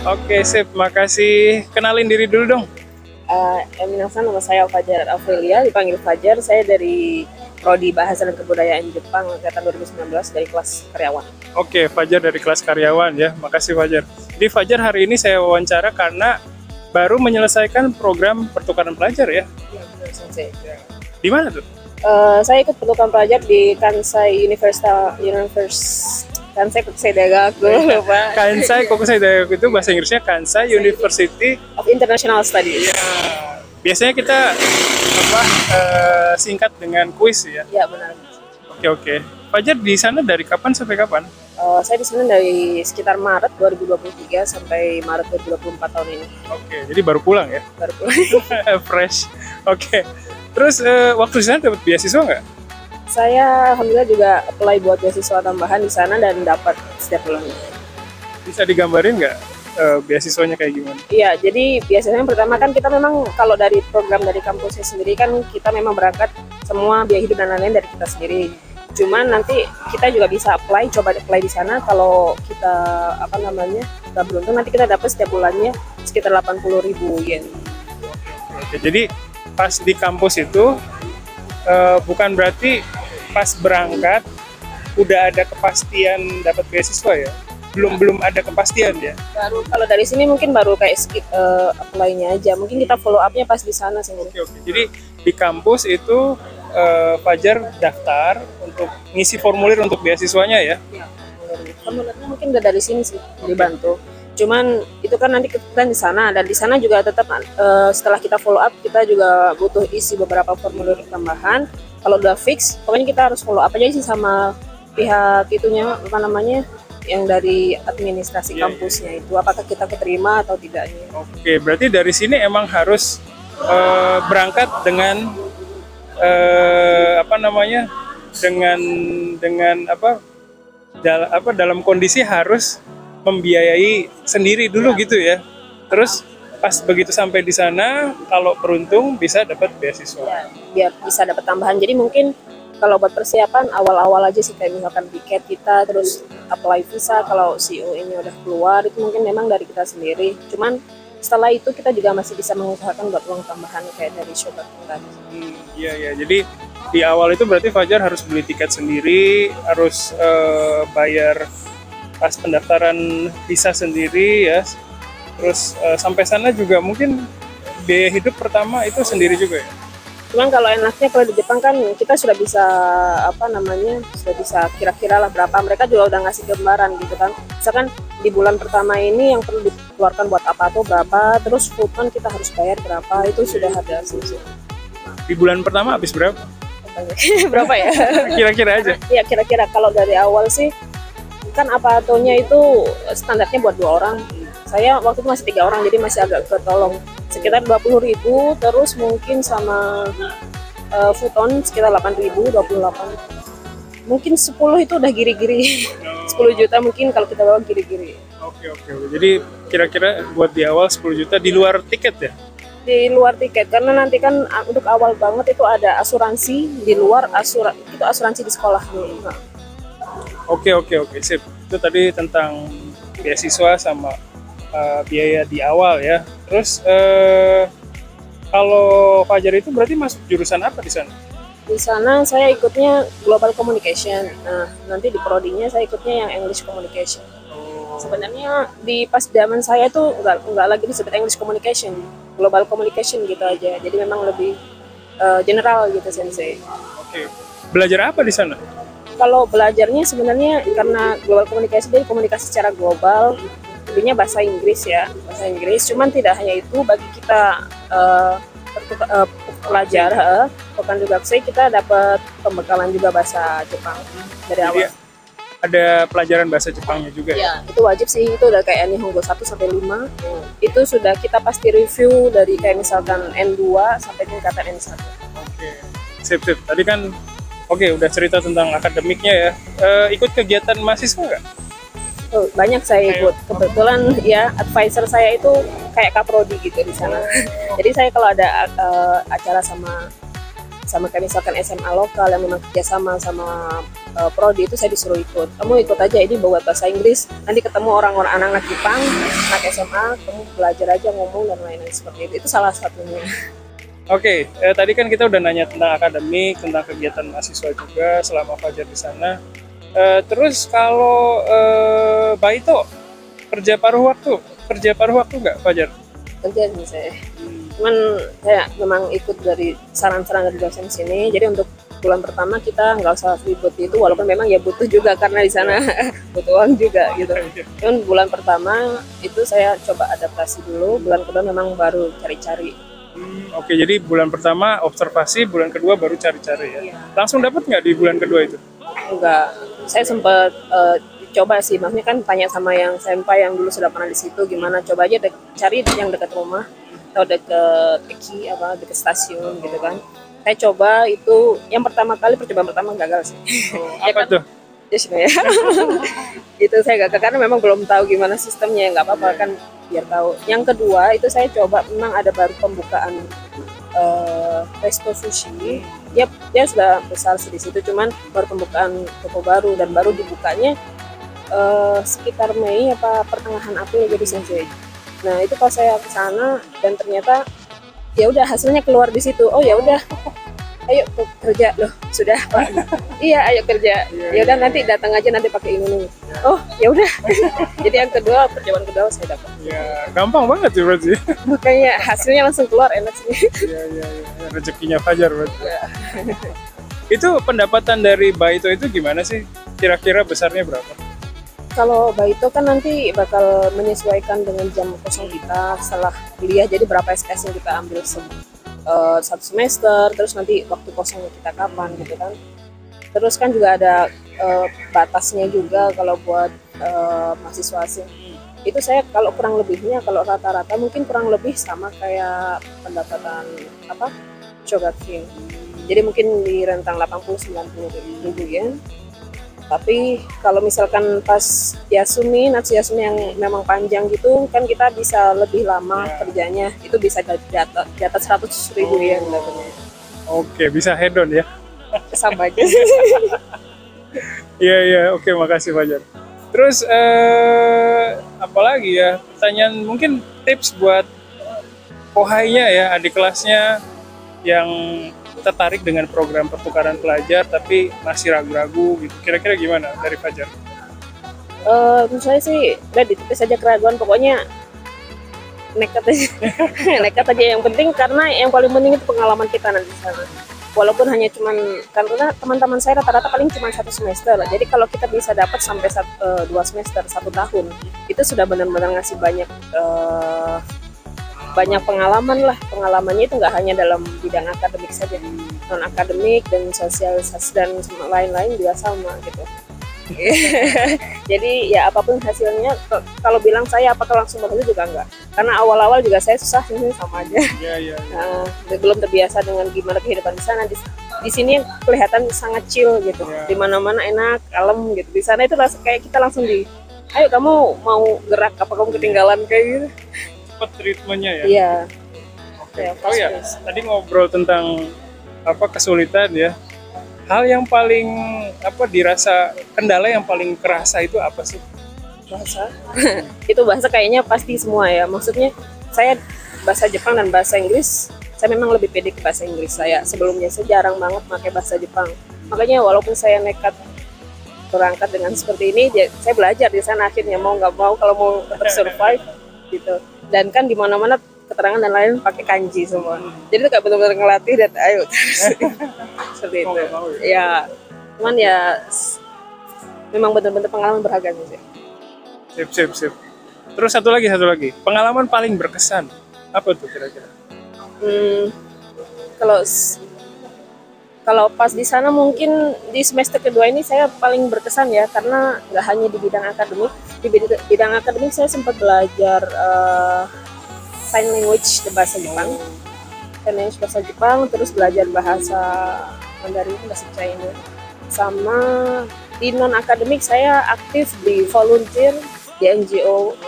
Oke, sip. Makasih. Kenalin diri dulu dong. Minasan, nama saya Fajar Aprilia, dipanggil Fajar. Saya dari Prodi Bahasa dan Kebudayaan Jepang angkatan 2019 dari kelas karyawan. Oke, Fajar dari kelas karyawan ya. Makasih Fajar. Jadi Fajar hari ini saya wawancara karena baru menyelesaikan program pertukaran pelajar ya. Iya, benar, Sensei. Di mana tuh? Saya ikut pertukaran pelajar di Kansai Kansai Kokusai Daigaku, lupa. Kansai Kokusai Daigaku itu bahasa Inggrisnya Kansai University Of International Studies. ya. Biasanya kita singkat dengan kuis ya. Iya, benar. Oke. Fajar di sana dari kapan sampai kapan? Saya di sana dari sekitar Maret 2023 sampai Maret 2024 tahun ini. Oke, jadi baru pulang ya. Baru pulang. Fresh. Oke. Terus waktu di sana dapat beasiswa nggak? Saya alhamdulillah juga apply buat beasiswa tambahan di sana dan dapat setiap bulannya. Bisa digambarin nggak beasiswanya kayak gimana? Iya, jadi biasanya pertama kan kita memang kalau dari program dari kampusnya sendiri kan kita memang berangkat semua biaya hidup dan lain-lain dari kita sendiri. Cuman nanti kita juga bisa coba apply di sana kalau kita kita beruntung nanti kita dapat setiap bulannya sekitar 80.000 yen. Oke, jadi pas di kampus itu bukan berarti pas berangkat udah ada kepastian dapat beasiswa ya? Belum ada kepastian ya? Baru kalau dari sini mungkin baru kayak apply-nya aja. Mungkin kita follow up-nya pas di sana sih. Oke. Jadi di kampus itu Fajar daftar untuk ngisi formulir untuk beasiswanya ya? Ya, formulirnya mungkin udah dari sini sih dibantu. Cuman itu kan nanti kita di sana dan di sana juga tetap setelah kita follow up kita juga butuh isi beberapa formulir tambahan. Kalau udah fix, pokoknya kita harus follow up aja sih sama pihak itunya yang dari administrasi kampusnya itu apakah kita keterima atau tidaknya. Oke, berarti dari sini emang harus berangkat dengan dalam kondisi harus membiayai sendiri dulu gitu ya. Terus pas begitu sampai di sana, kalau beruntung bisa dapat beasiswa. Ya, biar bisa dapat tambahan. Jadi mungkin kalau buat persiapan awal-awal aja sih kayak misalkan tiket kita terus apply visa kalau COE-nya udah keluar itu mungkin memang dari kita sendiri. Cuman setelah itu kita juga masih bisa mengusahakan buat uang tambahan kayak dari Shobat tadi. Iya. Jadi di awal itu berarti Fajar harus beli tiket sendiri, harus bayar pas pendaftaran visa sendiri ya. Terus sampai sana juga mungkin biaya hidup pertama itu sendiri juga ya. Cuman kalau enaknya kalau di Jepang kan kita sudah bisa sudah bisa kira-kira lah berapa, mereka juga udah ngasih gambaran gitu kan. Misalkan di bulan pertama ini yang perlu dikeluarkan buat apa tuh berapa, terus futon kita harus bayar berapa, itu sudah ada sih. Di bulan pertama habis berapa? Berapa ya? Kira-kira aja. Iya, kira-kira kalau dari awal sih kan apa-atonya itu standarnya buat 2 orang. Saya waktu itu masih 3 orang jadi masih agak ketolong. Sekitar 20.000, terus mungkin sama futon sekitar 8.000, 28. Mungkin 10 itu udah giri-giri. 10 juta mungkin kalau kita bawa giri-giri. Oke. Jadi kira-kira buat di awal 10 juta di luar tiket ya? Di luar tiket karena nanti kan untuk awal banget itu ada asuransi di luar itu asuransi di sekolah dulu. Nah. Oke, sip. Itu tadi tentang beasiswa sama biaya di awal ya. Terus kalau Fajar itu berarti masuk jurusan apa di sana? Di sana saya ikutnya Global Communication. Nah, nanti di prodinya saya ikutnya yang English Communication. Sebenarnya di pas zaman saya tuh nggak lagi disebut English Communication, Global Communication gitu aja. Jadi memang lebih general gitu Sensei. Oke. Belajar apa di sana? Kalau belajarnya sebenarnya karena Global Communication jadi komunikasi secara global, lebihnya bahasa Inggris ya, bahasa Inggris. Cuman tidak hanya itu, bagi kita pelajar, bukan juga kita dapat pembekalan juga bahasa Jepang dari awal. Ada pelajaran bahasa Jepangnya juga ya? Itu wajib sih, itu udah kayak Nihongo 1 sampai 5. Itu sudah kita pasti review dari kayak misalkan N2 sampai tingkatan N1. Oke. Sip. Tadi kan udah cerita tentang akademiknya ya. Ikut kegiatan mahasiswa nggak? Banyak saya ikut. Kebetulan ya advisor saya itu kayak kaprodi gitu di sana. Jadi saya kalau ada acara sama sama kayak misalkan SMA lokal yang memang kerjasama sama prodi, itu saya disuruh ikut. Kamu ikut aja, ini buat bahasa Inggris, nanti ketemu orang-orang anak-anak Jepang, anak SMA, kamu belajar aja ngomong dan lain-lain seperti itu salah satunya. Oke, tadi kan kita udah nanya tentang akademik, tentang kegiatan mahasiswa juga selama Fajar di sana. Terus kalau Baito kerja paruh waktu nggak Fajar? Kerja sih saya. Cuman saya memang ikut dari saran-saran dari dosen sini. Jadi untuk bulan pertama kita nggak usah ribut itu, walaupun memang ya butuh juga karena di sana butuh uang juga gitu. Cuman bulan pertama itu saya coba adaptasi dulu. Bulan kedua memang baru cari-cari. Oke, jadi bulan pertama observasi, bulan kedua baru cari-cari ya. Iya. Langsung dapat nggak di bulan kedua itu? Enggak, saya sempat coba sih, maksudnya kan tanya sama yang senpai yang dulu sudah pernah di situ gimana, coba aja cari yang dekat rumah atau dekat Eki dekat stasiun gitu kan. Saya coba itu yang pertama kali, percobaan pertama gagal sih. Apa tuh? Ya. Itu saya gagal karena memang belum tahu gimana sistemnya, nggak apa-apa kan biar tahu. Yang kedua itu saya coba, memang ada baru pembukaan resto sushi. Dia sudah besar sih di situ, cuman baru pembukaan toko baru dan baru dibukanya sekitar Mei apa pertengahan April jadi sensei. Nah itu pas saya ke sana dan ternyata ya udah hasilnya keluar di situ. Oh ya udah, ayo kerja loh, sudah Pak. Iya ayo kerja. Ya udah nanti datang aja, nanti pakai ini. Oh ya udah. Jadi yang kedua, percobaan kedua saya dapat. Ya gampang banget sih berarti. Makanya hasilnya langsung keluar, enak sih. Iya. Rezekinya Fajar berarti. Ya. Itu pendapatan dari Baito itu gimana sih? Kira-kira besarnya berapa? Kalau Baito kan nanti bakal menyesuaikan dengan jam kosong kita setelah kuliah. Jadi berapa SKS yang kita ambil satu semester, terus nanti waktu kosongnya kita kapan gitu kan. Terus kan juga ada batasnya juga kalau buat mahasiswa asing. Itu saya kalau kurang lebihnya, kalau rata-rata mungkin kurang lebih sama kayak pendapatan Shogakuin. Jadi mungkin di rentang 80-90 ribu yen. Tapi kalau misalkan pas Natsu Yasumi yang memang panjang gitu kan, kita bisa lebih lama kerjanya, itu bisa di atas 100 ribu yen dapatnya. Oke, bisa head on ya. Sama aja. Iya, oke, makasih Fajar. Terus apalagi ya, pertanyaan mungkin tips buat kohainya ya, adik kelasnya yang tertarik dengan program pertukaran pelajar tapi masih ragu-ragu gitu. Kira-kira gimana dari Fajar? Menurut saya sih udah ditipis aja keraguan, pokoknya nekat aja. Nekat aja yang penting, karena yang paling penting itu pengalaman kita nanti di sana. Walaupun hanya karena teman-teman saya rata-rata paling cuma 1 semester lah. Jadi kalau kita bisa dapat sampai 2 semester, 1 tahun, itu sudah benar-benar ngasih banyak pengalaman lah. Pengalamannya itu nggak hanya dalam bidang akademik saja, non akademik dan sosialisasi dan lain-lain juga sama gitu. Jadi ya apapun hasilnya, kalau bilang saya apakah langsung bagus juga enggak, karena awal-awal juga saya susah sih, sama aja. Iya. Nah, belum terbiasa dengan gimana kehidupan di sana. Di sini kelihatan sangat chill gitu, di mana-mana enak, kalem gitu. Di sana itu kayak kita langsung ayo kamu mau gerak apa kamu ketinggalan kayak gitu. Treatmentnya ya. Iya. Oke. Oh ya, tadi ngobrol tentang kesulitan ya. Hal yang paling dirasa kendala yang paling kerasa itu apa sih? Bahasa. Itu bahasa kayaknya pasti semua ya. Maksudnya saya bahasa Jepang dan bahasa Inggris, saya memang lebih pede ke bahasa Inggris. Sebelumnya saya jarang banget pakai bahasa Jepang. Makanya walaupun saya nekat berangkat dengan seperti ini, saya belajar di sana akhirnya, mau nggak mau kalau mau tetap survive gitu. Dan kan di mana-mana keterangan dan lain pakai kanji semua. Jadi itu kayak benar-benar ngelatih dan ayo seperti itu. Ya, cuman ya memang benar-benar pengalaman berharga sih. Sip. Terus satu lagi. Pengalaman paling berkesan apa tuh kira-kira? Kalau pas di sana mungkin di semester kedua ini saya paling berkesan ya, karena nggak hanya di bidang akademik. Di bidang akademik saya sempat belajar sign language, bahasa Jepang, terus belajar bahasa Mandarin, bahasa China. Sama di non akademik saya aktif di volunteer di NGO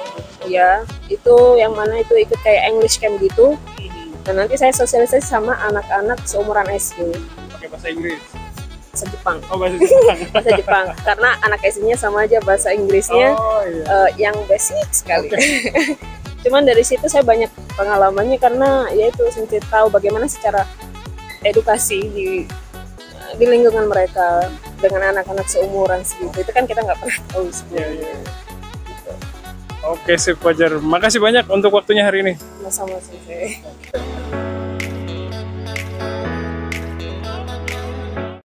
ya, itu yang mana itu ikut kayak English camp gitu. Dan nanti saya sosialisasi sama anak-anak seumuran SD. Pakai bahasa Inggris. Bahasa Jepang. Oh, bahasa Jepang. Bahasa Jepang. Karena anak SD-nya sama aja bahasa Inggrisnya yang basic sekali. Okay. Cuman dari situ saya banyak pengalamannya karena yaitu saya tahu bagaimana secara edukasi di lingkungan mereka dengan anak-anak seumuran segitu. Itu kan kita nggak pernah tahu sebelumnya. Gitu. Oke, sip Fajar. Makasih banyak untuk waktunya hari ini. Sama-sama sih.